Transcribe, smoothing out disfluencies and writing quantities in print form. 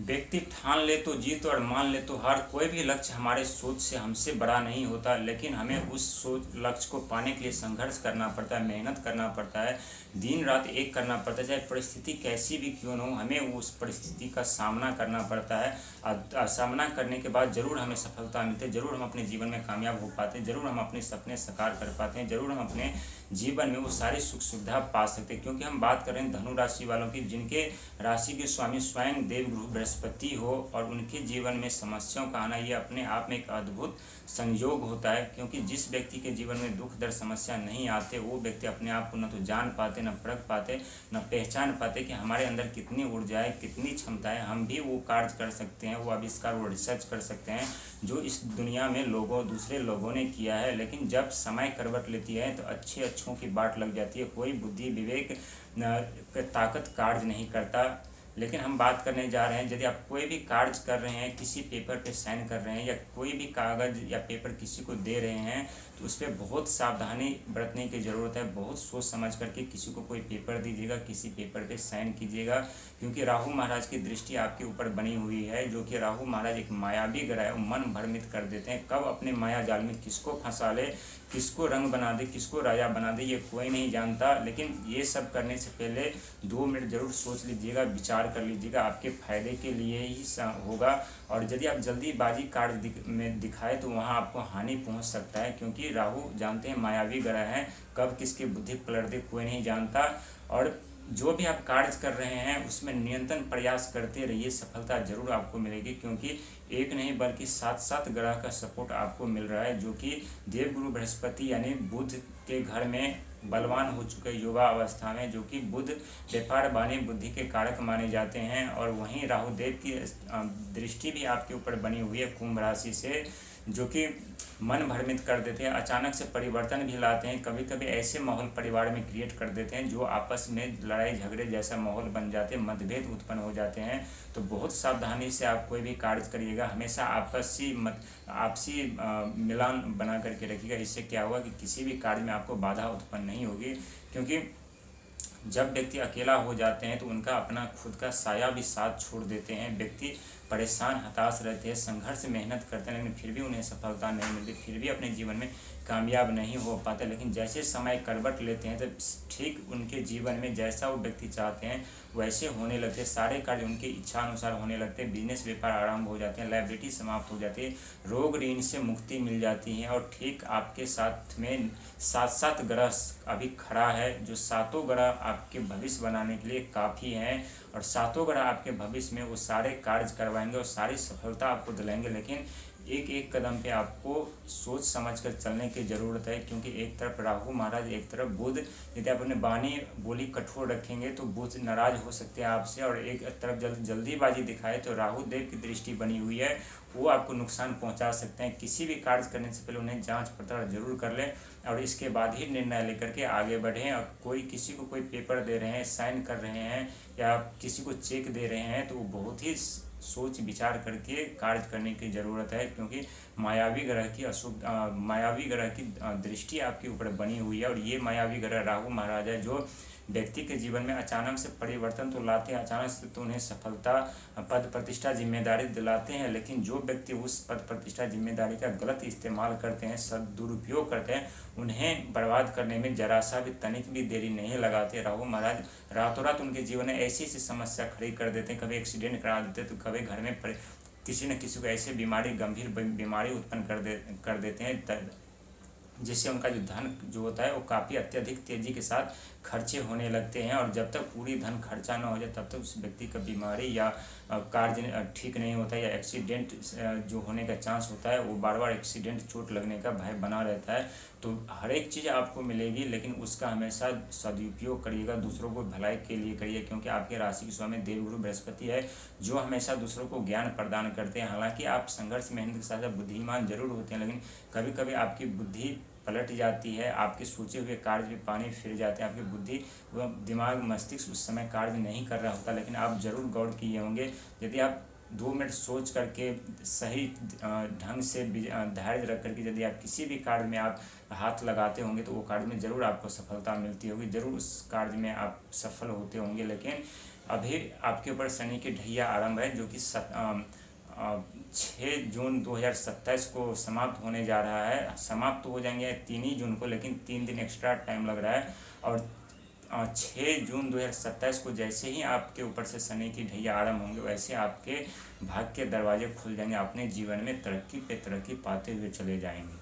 व्यक्ति ठान ले तो जीत और मान ले तो हार। कोई भी लक्ष्य हमारे सोच से हमसे बड़ा नहीं होता, लेकिन हमें उस सोच लक्ष्य को पाने के लिए संघर्ष करना पड़ता है, मेहनत करना पड़ता है, दिन रात एक करना पड़ता है। चाहे परिस्थिति कैसी भी क्यों न हो, हमें उस परिस्थिति का सामना करना पड़ता है। सामना करने के बाद जरूर हमें सफलता मिलती है, जरूर हम अपने जीवन में कामयाब हो पाते हैं, जरूर हम अपने सपने साकार कर पाते हैं, जरूर हम अपने जीवन में वो सारी सुख सुविधा पा सकते हैं। क्योंकि हम बात कर रहे हैं धनु राशि वालों की, जिनके राशि के स्वामी स्वयं देवगुरु बृहस्पति हो और उनके जीवन में समस्याओं का आना, ये अपने आप में एक अद्भुत संयोग होता है। क्योंकि जिस व्यक्ति के जीवन में दुख दर्द समस्या नहीं आते, वो व्यक्ति अपने आप को न तो जान पाते, न परख पाते, न पहचान पाते कि हमारे अंदर कितनी ऊर्जा है, कितनी क्षमता है, हम भी वो कार्य कर सकते हैं, वो आविष्कार, वो रिसर्च कर सकते हैं जो इस दुनिया में दूसरे लोगों ने किया है। लेकिन जब समय करवट लेती है तो अच्छों की बाट लग जाती है, कोई बुद्धि विवेक ताकत कार्य नहीं करता। लेकिन हम बात करने जा रहे हैं, यदि आप कोई भी कार्य कर रहे हैं, किसी पेपर पे साइन कर रहे हैं या कोई भी कागज़ या पेपर किसी को दे रहे हैं, तो उस पर बहुत सावधानी बरतने की ज़रूरत है। बहुत सोच समझ करके किसी को कोई पेपर दीजिएगा, किसी पेपर पे साइन कीजिएगा। क्योंकि राहु महाराज की दृष्टि आपके ऊपर बनी हुई है, जो कि राहु महाराज एक मायावी ग्रह है, वो मन भ्रमित कर देते हैं। कब अपने माया जाल में किसको फंसा ले, किसको रंग बना दे, किसको राजा बना दे, ये कोई नहीं जानता। लेकिन ये सब करने से पहले 2 मिनट जरूर सोच लीजिएगा, विचार कर लीजिएगा, आपके फायदे के लिए ही होगा। और यदि आप जल्दीबाजी कार्य में दिखाए तो वहाँ आपको हानि पहुँच सकता है। क्योंकि राहु जानते हैं मायावी ग्रह हैं, कब किसकी बुद्धि पलट दे कोई नहीं जानता। और जो भी आप कार्य कर रहे हैं उसमें निरंतर प्रयास करते रहिए, सफलता जरूर आपको मिलेगी। क्योंकि एक नहीं बल्कि 7 ग्रह का सपोर्ट आपको मिल रहा है, जो कि देवगुरु बृहस्पति यानी बुध के घर में बलवान हो चुके युवा अवस्था में, जो कि बुध व्यापार वाणी बुद्धि के कारक माने जाते हैं। और वहीं राहुदेव की दृष्टि भी आपके ऊपर बनी हुई है कुंभ राशि से, जो कि मन भ्रमित कर देते हैं, अचानक से परिवर्तन भी लाते हैं। कभी कभी ऐसे माहौल परिवार में क्रिएट कर देते हैं जो आपस में लड़ाई झगड़े जैसा माहौल बन जाते हैं, मतभेद उत्पन्न हो जाते हैं। तो बहुत सावधानी से आप कोई भी कार्य करिएगा, हमेशा आपसी मिलान बना करके रखिएगा। इससे क्या होगा कि किसी भी कार्य में आपको बाधा उत्पन्न नहीं होगी। क्योंकि जब व्यक्ति अकेला हो जाते हैं तो उनका अपना खुद का साया भी साथ छोड़ देते हैं। व्यक्ति परेशान हताश रहते हैं, संघर्ष मेहनत करते हैं, लेकिन फिर भी उन्हें सफलता नहीं मिलती, फिर भी अपने जीवन में कामयाब नहीं हो पाते। लेकिन जैसे समय करवट लेते हैं तो ठीक उनके जीवन में जैसा वो व्यक्ति चाहते हैं वैसे होने लगते हैं, सारे कार्य उनकी इच्छा अनुसार होने लगते हैं, बिजनेस व्यापार आरंभ हो जाते हैं, लायबिलिटी समाप्त हो जाती है, रोग ऋण से मुक्ति मिल जाती है। और ठीक आपके साथ में 7 ग्रह अभी खड़ा है, जो 7 ग्रह आपके भविष्य बनाने के लिए काफ़ी हैं। और 7 ग्रह आपके भविष्य में वो सारे कार्य करवाएंगे और सारी सफलता आपको दिलाएंगे। लेकिन एक एक कदम पे आपको सोच समझ कर चलने की ज़रूरत है। क्योंकि एक तरफ राहु महाराज, एक तरफ बुध, यदि आप अपने बानी बोली कठोर रखेंगे तो बुध नाराज हो सकते हैं आपसे। और एक तरफ जल्दीबाजी दिखाए तो राहु देव की दृष्टि बनी हुई है, वो आपको नुकसान पहुंचा सकते हैं। किसी भी कार्य करने से पहले उन्हें जांच पड़ताल जरूर कर लें और इसके बाद ही निर्णय लेकर के आगे बढ़ें। और किसी को कोई पेपर दे रहे हैं, साइन कर रहे हैं या किसी को चेक दे रहे हैं तो वो बहुत ही सोच विचार करके कार्य करने की ज़रूरत है। क्योंकि मायावी ग्रह की दृष्टि आपके ऊपर बनी हुई है। और ये मायावी ग्रह राहु महाराज है, जो व्यक्ति के जीवन में अचानक से परिवर्तन तो लाते हैं, अचानक से तो उन्हें सफलता, पद प्रतिष्ठा, जिम्मेदारी दिलाते हैं। लेकिन जो व्यक्ति उस पद प्रतिष्ठा जिम्मेदारी का गलत इस्तेमाल करते हैं, सदुरुपयोग करते हैं, उन्हें बर्बाद करने में जरा सा भी तनिक भी देरी नहीं लगाते। राहु महाराज रातों रात उनके जीवन में ऐसी समस्या खड़ी कर देते हैं, कभी एक्सीडेंट करा देते हैं, तो कभी घर में किसी न किसी को ऐसे गंभीर बीमारी उत्पन्न कर देते हैं, जिससे उनका जो धन जो होता है वो काफ़ी अत्यधिक तेज़ी के साथ खर्चे होने लगते हैं। और जब तक पूरी धन खर्चा ना हो जाए तब तक उस व्यक्ति का बीमारी या कार्य ठीक नहीं होता है, या एक्सीडेंट जो होने का चांस होता है, वो बार बार एक्सीडेंट, चोट लगने का भय बना रहता है। तो हर एक चीज़ आपको मिलेगी, लेकिन उसका हमेशा सदुपयोग करिएगा, दूसरों को भलाई के लिए करिए। क्योंकि आपके राशि के स्वामी देवगुरु बृहस्पति है, जो हमेशा दूसरों को ज्ञान प्रदान करते हैं। हालांकि आप संघर्ष मेहनत के साथ बुद्धिमान जरूर होते हैं, लेकिन कभी कभी आपकी बुद्धि पलट जाती है, आपके सोचे हुए कार्य भी पानी फिर जाते हैं, आपकी बुद्धि व दिमाग मस्तिष्क उस समय कार्य नहीं कर रहा होता। लेकिन आप जरूर गौर किए होंगे, यदि आप 2 मिनट सोच करके सही ढंग से धैर्य रख करके यदि आप किसी भी कार्य में आप हाथ लगाते होंगे तो वो कार्य में ज़रूर आपको सफलता मिलती होगी, ज़रूर उस कार्य में आप सफल होते होंगे। लेकिन अभी आपके ऊपर शनि की ढैया आरंभ है, जो कि 6 जून 2027 को समाप्त होने जा रहा है। समाप्त तो हो जाएंगे 3 ही जून को, लेकिन 3 दिन एक्स्ट्रा टाइम लग रहा है। और 6 जून 2027 को जैसे ही आपके ऊपर से शनि की ढैया आरंभ होंगे, वैसे आपके भाग्य के दरवाजे खुल जाएंगे। अपने जीवन में तरक्की पे तरक्की पाते हुए चले जाएंगे।